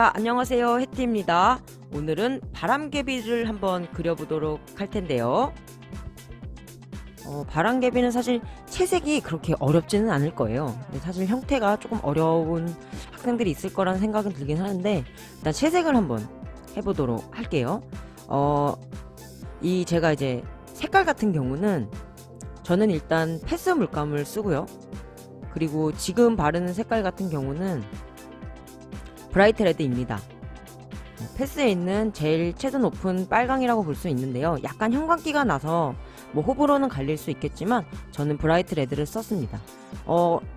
자, 안녕하세요. 해티입니다. 오늘은 바람개비를 한번 그려보도록 할 텐데요. 바람개비는 사실 채색이 그렇게 어렵지는 않을 거예요. 근데 사실 형태가 조금 어려운 학생들이 있을 거라는 생각은 들긴 하는데, 일단 채색을 한번 해보도록 할게요. 제가 이제 색깔 같은 경우는 저는 일단 패스 물감을 쓰고요. 그리고 지금 바르는 색깔 같은 경우는 브라이트 레드입니다. 패스에 있는 제일 채도 높은 빨강이라고 볼 수 있는데요. 약간 형광기가 나서 뭐 호불호는 갈릴 수 있겠지만 저는 브라이트 레드를 썼습니다.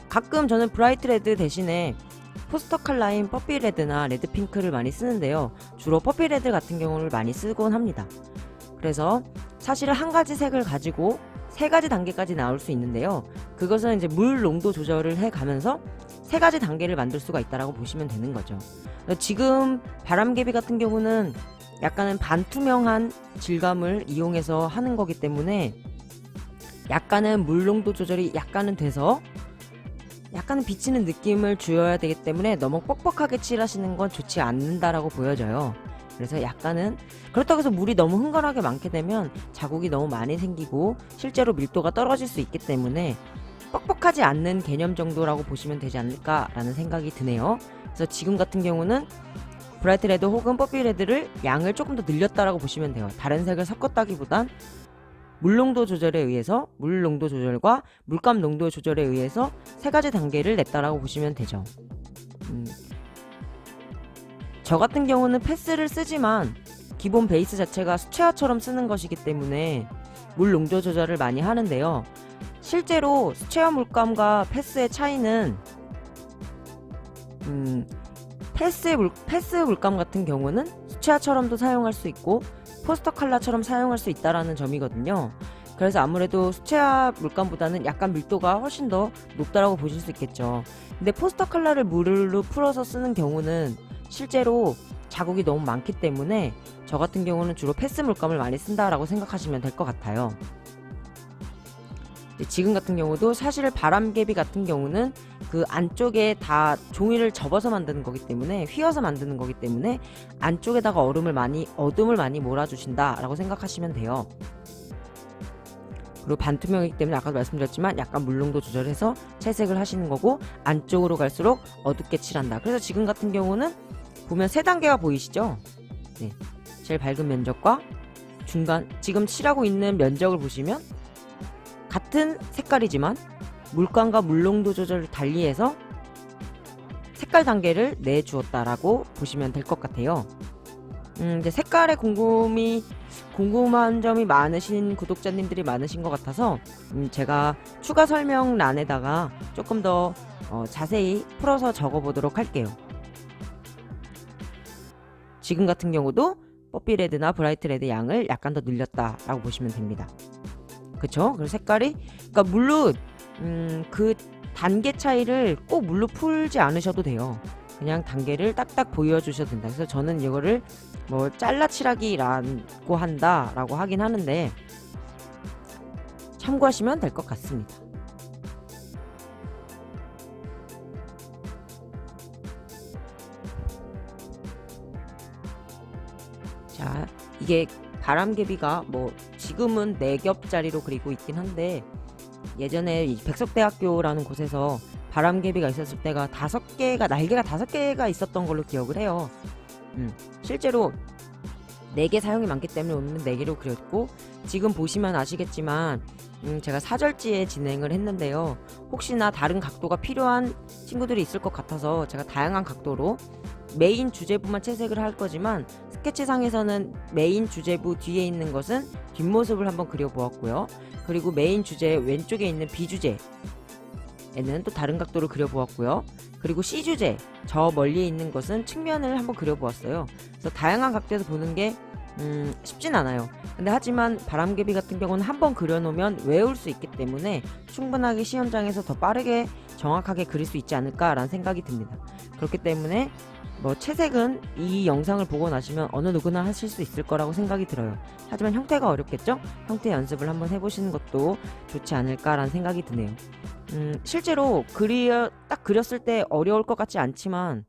가끔 저는 브라이트 레드 대신에 포스터 컬러인 퍼피 레드나 레드 핑크를 많이 쓰는데요. 주로 퍼피 레드 같은 경우를 많이 쓰곤 합니다. 그래서 사실은 한 가지 색을 가지고 세 가지 단계까지 나올 수 있는데요. 그것은 이제 물 농도 조절을 해가면서 세 가지 단계를 만들 수가 있다라고 보시면 되는 거죠. 지금 바람개비 같은 경우는 약간은 반투명한 질감을 이용해서 하는 거기 때문에 약간은 물 농도 조절이 약간은 돼서 약간은 비치는 느낌을 주어야 되기 때문에 너무 뻑뻑하게 칠하시는 건 좋지 않는다라고 보여져요. 그래서 약간은 그렇다고 해서 물이 너무 흥건하게 많게 되면 자국이 너무 많이 생기고 실제로 밀도가 떨어질 수 있기 때문에 뻑뻑하지 않는 개념 정도라고 보시면 되지 않을까라는 생각이 드네요. 그래서 지금 같은 경우는 브라이트 레드 혹은 퍼피 레드를 양을 조금 더 늘렸다라고 보시면 돼요. 다른 색을 섞었다기보단 물 농도 조절에 의해서 물 농도 조절과 물감 농도 조절에 의해서 세 가지 단계를 냈다라고 보시면 되죠. 저 같은 경우는 패스를 쓰지만 기본 베이스 자체가 수채화처럼 쓰는 것이기 때문에 물 농도 조절을 많이 하는데요. 실제로 수채화 물감과 패스의 차이는 패스 물감 같은 경우는 수채화처럼도 사용할 수 있고 포스터 컬러처럼 사용할 수 있다라는 점이거든요. 그래서 아무래도 수채화 물감보다는 약간 밀도가 훨씬 더 높다라고 보실 수 있겠죠. 근데 포스터 컬러를 물로 풀어서 쓰는 경우는 실제로 자국이 너무 많기 때문에 저 같은 경우는 주로 패스 물감을 많이 쓴다라고 생각하시면 될 것 같아요. 지금 같은 경우도 사실 바람개비 같은 경우는 그 안쪽에 다 종이를 접어서 만드는 거기 때문에 휘어서 만드는 거기 때문에 안쪽에다가 어둠을 많이 몰아주신다 라고 생각하시면 돼요. 그리고 반투명이기 때문에 아까도 말씀드렸지만 약간 물농도 조절해서 채색을 하시는 거고 안쪽으로 갈수록 어둡게 칠한다. 그래서 지금 같은 경우는 보면 세 단계가 보이시죠? 네, 제일 밝은 면적과 중간, 지금 칠하고 있는 면적을 보시면 같은 색깔이지만 물감과 물농도 조절을 달리해서 색깔 단계를 내주었다라고 보시면 될 것 같아요. 이제 색깔에 궁금한 점이 많으신 구독자님들이 많으신 것 같아서 제가 추가 설명란에다가 조금 더 자세히 풀어서 적어보도록 할게요. 지금 같은 경우도 퍼피 레드나 브라이트 레드 양을 약간 더 늘렸다라고 보시면 됩니다. 그쵸? 그리고 색깔이 그러니까 물로 그 단계 차이를 꼭 물로 풀지 않으셔도 돼요. 그냥 단계를 딱딱 보여주셔도 된다. 그래서 저는 이거를 뭐 잘라칠하기라고 한다라고 하긴 하는데 참고하시면 될 것 같습니다. 자, 이게 바람개비가 뭐 지금은 4겹짜리로 그리고 있긴 한데 예전에 이 백석대학교라는 곳에서 바람개비가 있었을 때가 날개가 5개가 있었던 걸로 기억을 해요. 실제로 4개 사용이 많기 때문에 오늘은 4개로 그렸고 지금 보시면 아시겠지만 제가 사절지에 진행을 했는데요. 혹시나 다른 각도가 필요한 친구들이 있을 것 같아서 제가 다양한 각도로 메인 주제부만 채색을 할 거지만 스케치상에서는 메인 주제부 뒤에 있는 것은 뒷모습을 한번 그려보았고요. 그리고 메인 주제 왼쪽에 있는 B주제에는 또 다른 각도로 그려보았고요. 그리고 C주제 저 멀리에 있는 것은 측면을 한번 그려보았어요. 그래서 다양한 각도에서 보는 게 쉽진 않아요. 근데 하지만 바람개비 같은 경우는 한번 그려놓으면 외울 수 있기 때문에 충분하게 시험장에서 더 빠르게 정확하게 그릴 수 있지 않을까라는 생각이 듭니다. 그렇기 때문에 뭐 채색은 이 영상을 보고 나시면 어느 누구나 하실 수 있을 거라고 생각이 들어요. 하지만 형태가 어렵겠죠? 형태 연습을 한번 해보시는 것도 좋지 않을까라는 생각이 드네요. 실제로 딱 그렸을 때 어려울 것 같지 않지만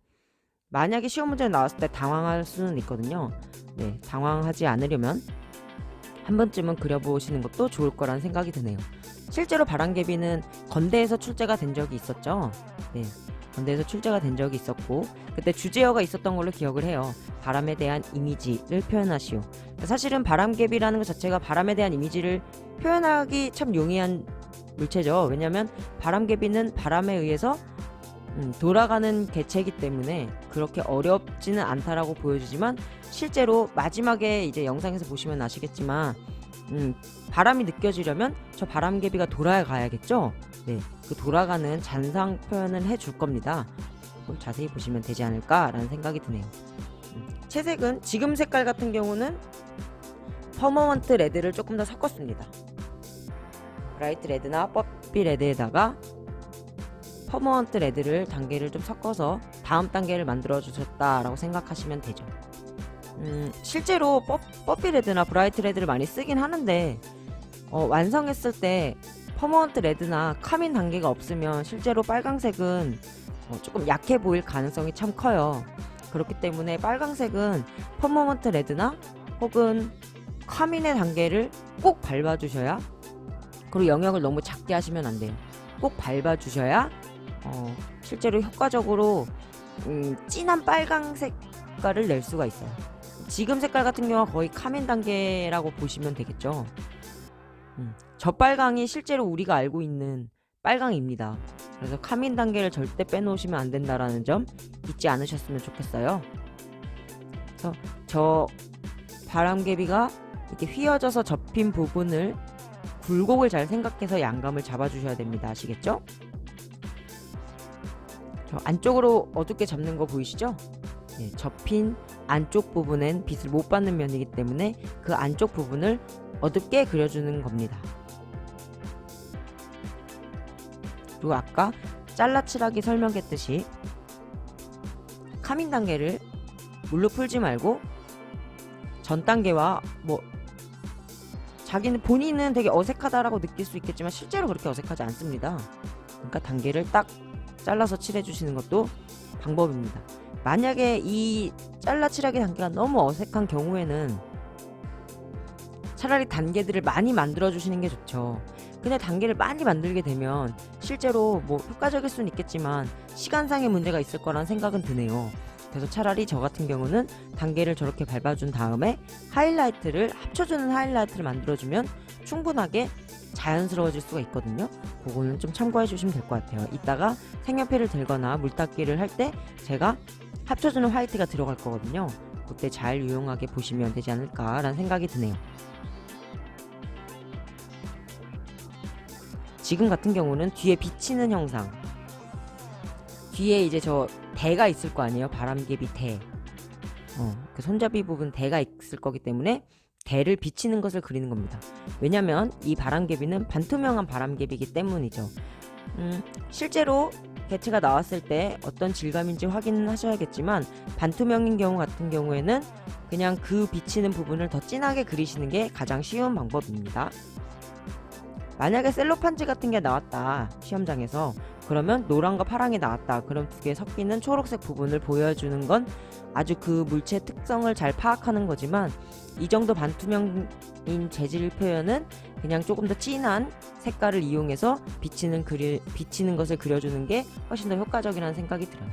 만약에 시험 문제 나왔을 때 당황할 수는 있거든요. 네, 당황하지 않으려면 한 번쯤은 그려보시는 것도 좋을 거란 생각이 드네요. 실제로 바람개비는 건대에서 출제가 된 적이 있었죠. 네, 건대에서 출제가 된 적이 있었고 그때 주제어가 있었던 걸로 기억을 해요. 바람에 대한 이미지를 표현하시오. 사실은 바람개비라는 것 자체가 바람에 대한 이미지를 표현하기 참 용이한 물체죠. 왜냐하면 바람개비는 바람에 의해서 돌아가는 개체이기 때문에 그렇게 어렵지는 않다라고 보여주지만 실제로 마지막에 이제 영상에서 보시면 아시겠지만 바람이 느껴지려면 저 바람개비가 돌아가야겠죠. 네, 그 돌아가는 잔상 표현을 해줄 겁니다. 조금 자세히 보시면 되지 않을까라는 생각이 드네요. 채색은 지금 색깔 같은 경우는 퍼머먼트 레드를 조금 더 섞었습니다. 브라이트 레드나 뽀삐 레드에다가 퍼머먼트 레드를 단계를 좀 섞어서 다음 단계를 만들어 주셨다라고 생각하시면 되죠. 실제로 뽀삐 레드나 브라이트 레드를 많이 쓰긴 하는데 완성했을 때 퍼머먼트 레드나 카민 단계가 없으면 실제로 빨강색은 조금 약해 보일 가능성이 참 커요. 그렇기 때문에 빨강색은 퍼머먼트 레드나 혹은 카민의 단계를 꼭 밟아주셔야, 그리고 영역을 너무 작게 하시면 안 돼요. 꼭 밟아주셔야 실제로 효과적으로 진한 빨강색 색깔을 낼 수가 있어요. 지금 색깔 같은 경우는 거의 카민 단계라고 보시면 되겠죠. 저 빨강이 실제로 우리가 알고 있는 빨강입니다. 그래서 카민 단계를 절대 빼놓으시면 안 된다라는 점 잊지 않으셨으면 좋겠어요. 그래서 저 바람개비가 이렇게 휘어져서 접힌 부분을 굴곡을 잘 생각해서 양감을 잡아주셔야 됩니다. 아시겠죠? 저 안쪽으로 어둡게 잡는 거 보이시죠? 네, 접힌 안쪽 부분엔 빛을 못 받는 면이기 때문에 그 안쪽 부분을 어둡게 그려주는 겁니다. 그리고 아까 잘라칠하기 설명했듯이 카민 단계를 물로 풀지 말고 전 단계와 자기는 본인은 되게 어색하다라고 느낄 수 있겠지만 실제로 그렇게 어색하지 않습니다. 그러니까 단계를 딱 잘라서 칠해주시는 것도 방법입니다. 만약에 이 잘라 칠하기 단계가 너무 어색한 경우에는 차라리 단계들을 많이 만들어 주시는 게 좋죠. 근데 단계를 많이 만들게 되면 실제로 효과적일 수는 있겠지만 시간상의 문제가 있을 거란 생각은 드네요. 그래서 차라리 저 같은 경우는 단계를 저렇게 밟아준 다음에 하이라이트를 합쳐주는 하이라이트를 만들어주면 충분하게 자연스러워질 수가 있거든요. 그거는 좀 참고해 주시면 될 것 같아요. 이따가 색연필을 들거나 물닦기를 할 때 제가 합쳐주는 화이트가 들어갈 거거든요. 그때 잘 유용하게 보시면 되지 않을까라는 생각이 드네요. 지금 같은 경우는 뒤에 비치는 형상, 뒤에 이제 저 대가 있을 거 아니에요. 바람개비 대. 그 손잡이 부분 대가 있을 거기 때문에 대를 비치는 것을 그리는 겁니다. 왜냐면 이 바람개비는 반투명한 바람개비이기 때문이죠. 실제로 개체가 나왔을 때 어떤 질감인지 확인은 하셔야겠지만 반투명인 경우 같은 경우에는 그냥 그 비치는 부분을 더 진하게 그리시는 게 가장 쉬운 방법입니다. 만약에 셀로판지 같은 게 나왔다 시험장에서, 그러면 노란과 파랑이 나왔다, 그럼 두 개 섞이는 초록색 부분을 보여주는 건 아주 그 물체의 특성을 잘 파악하는 거지만 이 정도 반투명인 재질 표현은 그냥 조금 더 진한 색깔을 이용해서 비치는 것을 그려주는 게 훨씬 더 효과적이라는 생각이 들어요.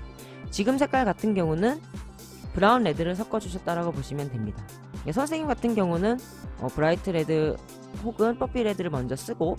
지금 색깔 같은 경우는 브라운 레드를 섞어주셨다라고 보시면 됩니다. 선생님 같은 경우는 브라이트 레드 혹은 뽀삐 레드를 먼저 쓰고,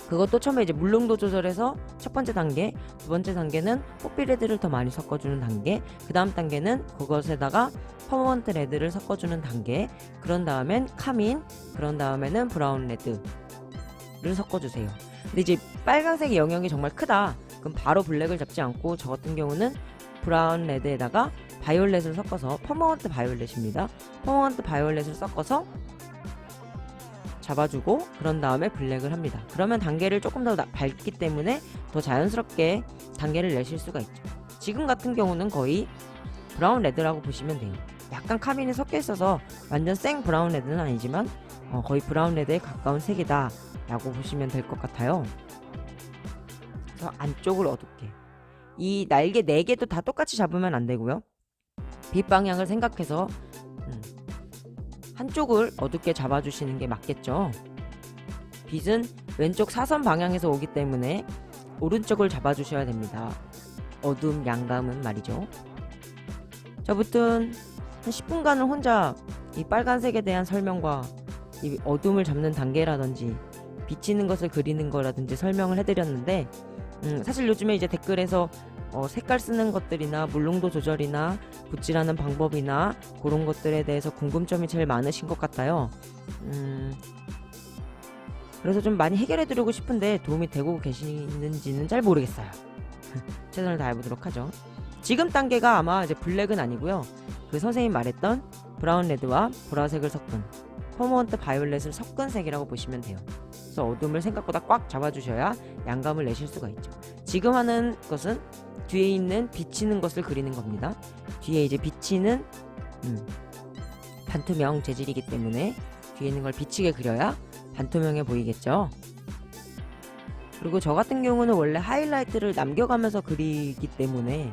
그것도 처음에 이제 물농도 조절해서 첫 번째 단계, 두 번째 단계는 뽀삐 레드를 더 많이 섞어주는 단계, 그 다음 단계는 그것에다가 퍼머먼트 레드를 섞어주는 단계, 그런 다음엔 카민, 그런 다음에는 브라운 레드를 섞어주세요. 근데 이제 빨간색의 영역이 정말 크다, 그럼 바로 블랙을 잡지 않고 저 같은 경우는 브라운 레드에다가 바이올렛을 섞어서 퍼머먼트 바이올렛입니다. 퍼머먼트 바이올렛을 섞어서 잡아주고 그런 다음에 블랙을 합니다. 그러면 단계를 조금 더 밝기 때문에 더 자연스럽게 단계를 내실 수가 있죠. 지금 같은 경우는 거의 브라운 레드라고 보시면 돼요. 약간 카민이 섞여 있어서 완전 생 브라운 레드는 아니지만 거의 브라운 레드에 가까운 색이다 라고 보시면 될 것 같아요. 그래서 안쪽을 어둡게, 이 날개 4개도 다 똑같이 잡으면 안 되고요. 빛 방향을 생각해서 한쪽을 어둡게 잡아주시는 게 맞겠죠. 빛은 왼쪽 사선 방향에서 오기 때문에 오른쪽을 잡아주셔야 됩니다. 어둠 양감은 말이죠. 저부터 한 10분간은 혼자 이 빨간색에 대한 설명과 이 어둠을 잡는 단계라든지 비치는 것을 그리는 거라든지 설명을 해드렸는데 사실 요즘에 이제 댓글에서 색깔 쓰는 것들이나 물농도 조절이나 붓질하는 방법이나 그런 것들에 대해서 궁금점이 제일 많으신 것 같아요. 그래서 좀 많이 해결해드리고 싶은데 도움이 되고 계시는지는 잘 모르겠어요. 최선을 다해보도록 하죠. 지금 단계가 아마 이제 블랙은 아니고요. 그 선생님 말했던 브라운 레드와 보라색을 섞은 퍼머넌트 바이올렛을 섞은 색이라고 보시면 돼요. 그래서 어둠을 생각보다 꽉 잡아주셔야 양감을 내실 수가 있죠. 지금 하는 것은 뒤에 있는 비치는 것을 그리는 겁니다. 뒤에 이제 비치는 반투명 재질이기 때문에 뒤에 있는 걸 비치게 그려야 반투명해 보이겠죠. 그리고 저 같은 경우는 원래 하이라이트를 남겨가면서 그리기 때문에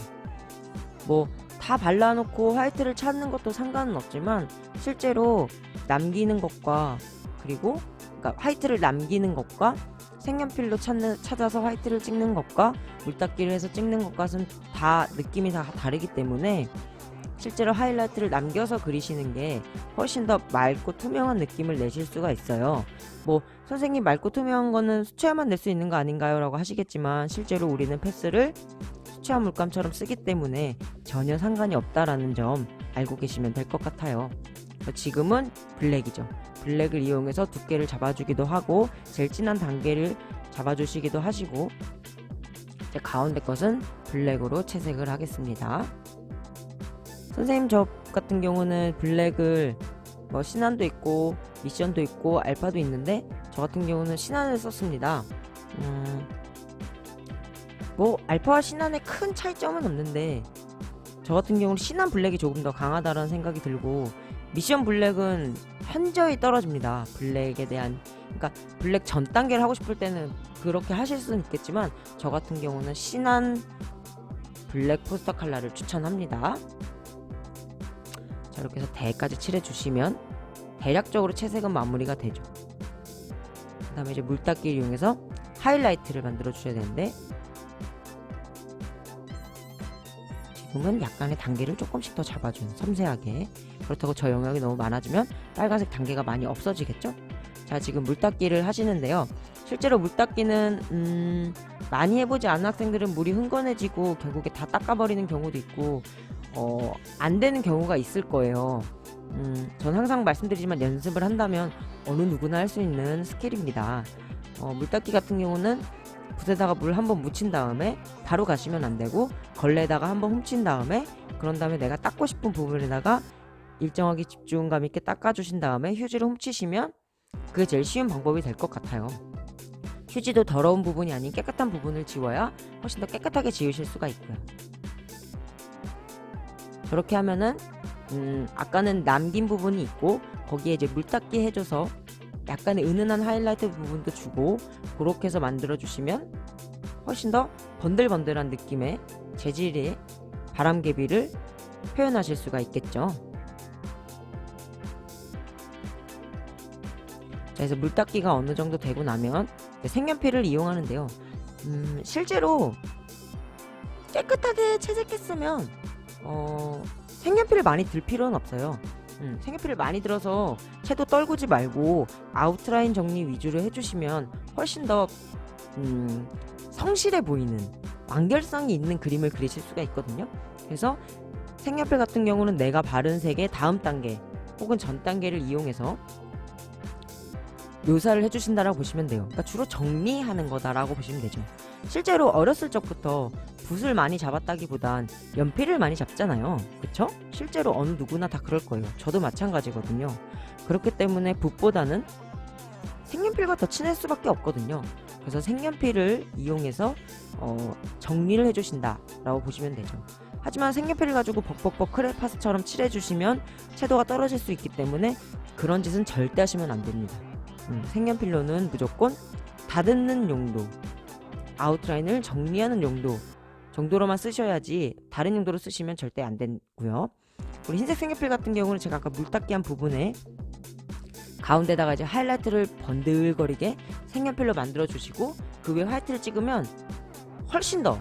뭐 다 발라놓고 화이트를 찾는 것도 상관은 없지만 실제로 남기는 것과 그리고 그러니까 화이트를 남기는 것과 색연필로 찾아서 화이트를 찍는 것과 물닦기를 해서 찍는 것과는 다 느낌이 다 다르기 때문에 실제로 하이라이트를 남겨서 그리시는 게 훨씬 더 맑고 투명한 느낌을 내실 수가 있어요. 뭐 선생님 맑고 투명한 거는 수채화만 낼 수 있는 거 아닌가요? 라고 하시겠지만 실제로 우리는 패스를 수채화 물감처럼 쓰기 때문에 전혀 상관이 없다라는 점 알고 계시면 될 것 같아요. 지금은 블랙이죠. 블랙을 이용해서 두께를 잡아주기도 하고 제일 진한 단계를 잡아주시기도 하시고 이제 가운데 것은 블랙으로 채색을 하겠습니다. 선생님 저 같은 경우는 블랙을 뭐 신안도 있고 미션도 있고 알파도 있는데 저 같은 경우는 신안을 썼습니다. 뭐 알파와 신안의 큰 차이점은 없는데 저 같은 경우는 신안 블랙이 조금 더 강하다라는 생각이 들고 미션 블랙은 현저히 떨어집니다. 블랙에 대한 그러니까 블랙 전 단계를 하고 싶을 때는 그렇게 하실 수는 있겠지만 저 같은 경우는 신안 블랙 포스터 컬러를 추천합니다. 자, 이렇게 해서 대까지 칠해주시면 대략적으로 채색은 마무리가 되죠. 그 다음에 이제 물닦기를 이용해서 하이라이트를 만들어 주셔야 되는데 지금은 약간의 단계를 조금씩 더 잡아준 섬세하게. 그렇다고 저 영역이 너무 많아지면 빨간색 단계가 많이 없어지겠죠. 자, 지금 물닦기를 하시는데요. 실제로 물닦기는 많이 해보지 않은 학생들은 물이 흥건해지고 결국에 다 닦아버리는 경우도 있고 안 되는 경우가 있을 거예요. 전 항상 말씀드리지만 연습을 한다면 어느 누구나 할 수 있는 스킬입니다. 물닦기 같은 경우는 붓에다가 물 한번 묻힌 다음에 바로 가시면 안 되고 걸레에다가 한번 훔친 다음에 그런 다음에 내가 닦고 싶은 부분에다가 일정하게 집중감 있게 닦아주신 다음에 휴지로 훔치시면 그게 제일 쉬운 방법이 될 것 같아요. 휴지도 더러운 부분이 아닌 깨끗한 부분을 지워야 훨씬 더 깨끗하게 지우실 수가 있고요. 저렇게 하면은 아까는 남긴 부분이 있고 거기에 이제 물닦기 해줘서 약간의 은은한 하이라이트 부분도 주고 그렇게 해서 만들어 주시면 훨씬 더 번들번들한 느낌의 재질의 바람개비를 표현하실 수가 있겠죠. 자, 그래서 물닦기가 어느 정도 되고 나면 색연필을 이용하는데요. 실제로 깨끗하게 채색했으면 색연필을 많이 들 필요는 없어요. 색연필을 많이 들어서 채도 떨구지 말고 아웃라인 정리 위주로 해주시면 훨씬 더 성실해 보이는 완결성이 있는 그림을 그리실 수가 있거든요. 그래서 색연필 같은 경우는 내가 바른 색의 다음 단계 혹은 전 단계를 이용해서 묘사를 해주신다라고 보시면 돼요. 그러니까 주로 정리하는 거다라고 보시면 되죠. 실제로 어렸을 적부터 붓을 많이 잡았다기보단 연필을 많이 잡잖아요. 그쵸? 실제로 어느 누구나 다 그럴 거예요. 저도 마찬가지거든요. 그렇기 때문에 붓보다는 색연필과 더 친할 수밖에 없거든요. 그래서 색연필을 이용해서 정리를 해주신다라고 보시면 되죠. 하지만 색연필을 가지고 벅벅벅 크레파스처럼 칠해주시면 채도가 떨어질 수 있기 때문에 그런 짓은 절대 하시면 안 됩니다. 색연필로는 무조건 다듬는 용도, 아웃라인을 정리하는 용도 정도로만 쓰셔야지 다른 용도로 쓰시면 절대 안 되고요. 우리 흰색 색연필 같은 경우는 제가 아까 물닦기한 부분에 가운데다가 이제 하이라이트를 번들거리게 색연필로 만들어 주시고 그 위에 화이트를 찍으면 훨씬 더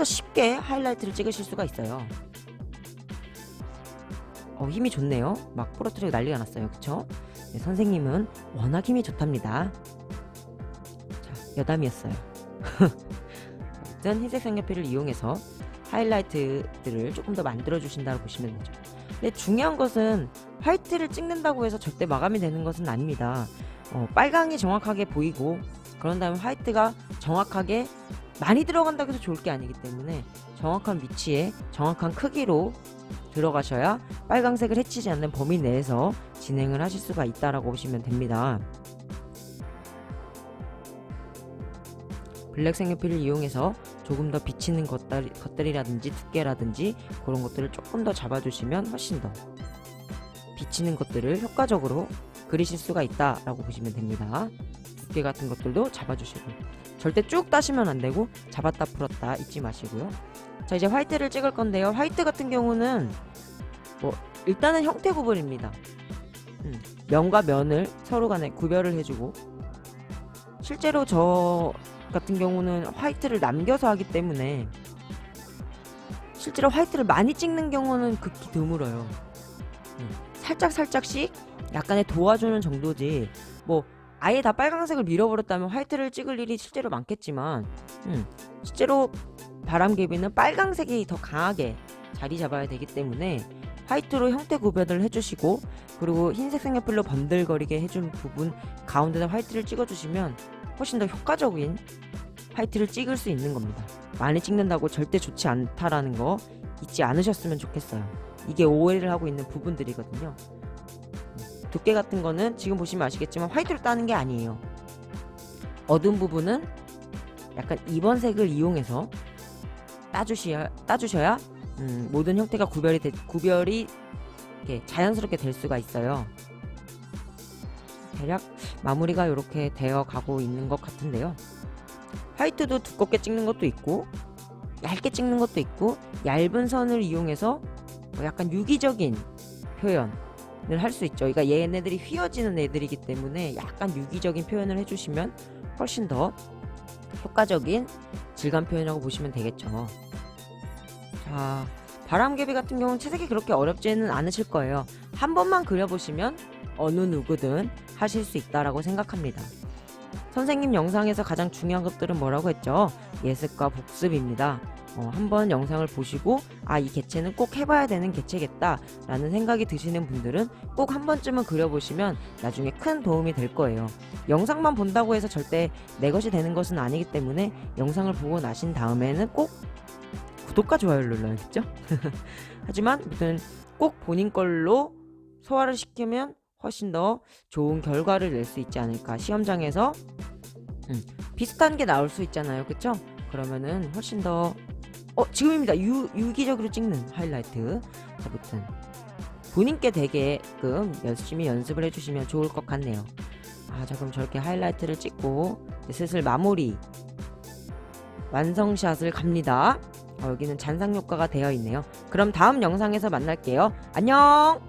쉽게 하이라이트를 찍으실 수가 있어요. 힘이 좋네요. 막 부러뜨리고 난리가 났어요. 그쵸? 네, 선생님은 워낙 힘이 좋답니다. 자, 여담이었어요. 어쨌든 흰색 색연필을 이용해서 하이라이트들을 조금 더 만들어 주신다고 보시면 되죠. 근데 중요한 것은 화이트를 찍는다고 해서 절대 마감이 되는 것은 아닙니다. 빨강이 정확하게 보이고 그런 다음에 화이트가 정확하게 많이 들어간다고 해서 좋을 게 아니기 때문에 정확한 위치에 정확한 크기로 들어가셔야 빨강색을 해치지 않는 범위 내에서 진행을 하실 수가 있다라고 보시면 됩니다. 블랙 색연필을 이용해서 조금 더 비치는 것들이라든지 두께라든지 그런 것들을 조금 더 잡아주시면 훨씬 더 비치는 것들을 효과적으로 그리실 수가 있다라고 보시면 됩니다. 두께 같은 것들도 잡아주시고 절대 쭉 따시면 안 되고 잡았다 풀었다 잊지 마시고요. 자, 이제 화이트를 찍을 건데요. 화이트 같은 경우는 일단은 형태 구분입니다. 면과 면을 서로 간에 구별을 해주고 실제로 저 같은 경우는 화이트를 남겨서 하기 때문에 실제로 화이트를 많이 찍는 경우는 극히 드물어요. 살짝씩 약간의 도와주는 정도지 아예 다 빨강색을 밀어버렸다면 화이트를 찍을 일이 실제로 많겠지만 실제로 바람개비는 빨강색이 더 강하게 자리 잡아야 되기 때문에 화이트로 형태 구별을 해주시고 그리고 흰색 색연필로 번들거리게 해준 부분 가운데다 화이트를 찍어주시면 훨씬 더 효과적인 화이트를 찍을 수 있는 겁니다. 많이 찍는다고 절대 좋지 않다라는 거 잊지 않으셨으면 좋겠어요. 이게 오해를 하고 있는 부분들이거든요. 두께 같은 거는 지금 보시면 아시겠지만 화이트로 따는 게 아니에요. 어두운 부분은 약간 2번 색을 이용해서 따주셔야 모든 형태가 구별이 이렇게 자연스럽게 될 수가 있어요. 대략 마무리가 이렇게 되어 가고 있는 것 같은데요. 화이트도 두껍게 찍는 것도 있고 얇게 찍는 것도 있고 얇은 선을 이용해서 약간 유기적인 표현을 할 수 있죠. 그러니까 얘네들이 휘어지는 애들이기 때문에 약간 유기적인 표현을 해주시면 훨씬 더 효과적인 질감 표현이라고 보시면 되겠죠. 자, 바람개비 같은 경우는 채색이 그렇게 어렵지는 않으실 거예요. 한 번만 그려보시면 어느 누구든 하실 수 있다라고 생각합니다. 선생님 영상에서 가장 중요한 것들은 뭐라고 했죠? 예습과 복습입니다. 한번 영상을 보시고 이 개체는 꼭 해봐야 되는 개체겠다 라는 생각이 드시는 분들은 꼭 한 번쯤은 그려보시면 나중에 큰 도움이 될 거예요. 영상만 본다고 해서 절대 내 것이 되는 것은 아니기 때문에 영상을 보고 나신 다음에는 꼭 구독과 좋아요를 눌러야겠죠? 하지만 아무튼 꼭 본인 걸로 소화를 시키면 훨씬 더 좋은 결과를 낼 수 있지 않을까. 시험장에서 비슷한 게 나올 수 있잖아요. 그쵸? 그러면은 훨씬 더 지금입니다. 유기적으로 찍는 하이라이트. 자, 아무튼 본인께 되게끔 열심히 연습을 해주시면 좋을 것 같네요. 자, 그럼 저렇게 하이라이트를 찍고 슬슬 마무리 완성샷을 갑니다. 여기는 잔상 효과가 되어 있네요. 그럼 다음 영상에서 만날게요. 안녕!